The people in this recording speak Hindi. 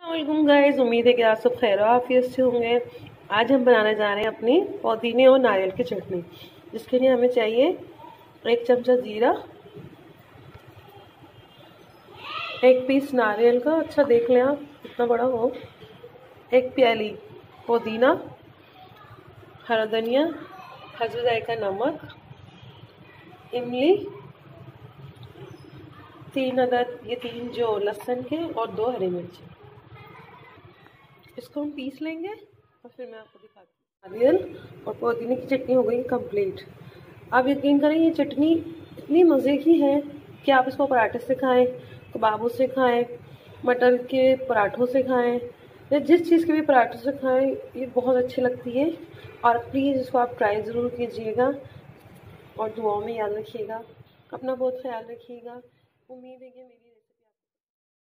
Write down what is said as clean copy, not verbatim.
वालेकुम गाइस, उम्मीद है कि आप सब खैर आफियत से होंगे। आज हम बनाने जा रहे हैं अपनी पुदीने और नारियल की चटनी, जिसके लिए हमें चाहिए 1 चमचा जीरा, 1 पीस नारियल का, अच्छा देख लें आप कितना बड़ा हो, 1 प्याली पुदीना, हरा धनिया, हल्दी जायका नमक, इमली, 3 अदद ये 3 जो लहसुन के और 2 हरी मिर्ची। इसको हम पीस लेंगे और फिर मैं आपको दिखाती हूँ। नारियल और पुदीने की चटनी हो गई कंप्लीट। आप यकीन करें ये चटनी इतनी मज़े की है कि आप इसको पराठे से खाएं, कबाबों से खाएं, मटर के पराठों से खाएं या जिस चीज़ के भी पराठों से खाएं, ये बहुत अच्छी लगती है। और प्लीज़ इसको आप ट्राई ज़रूर कीजिएगा और दुआओं में याद रखिएगा। अपना बहुत ख्याल रखिएगा। उम्मीद है कि मेरी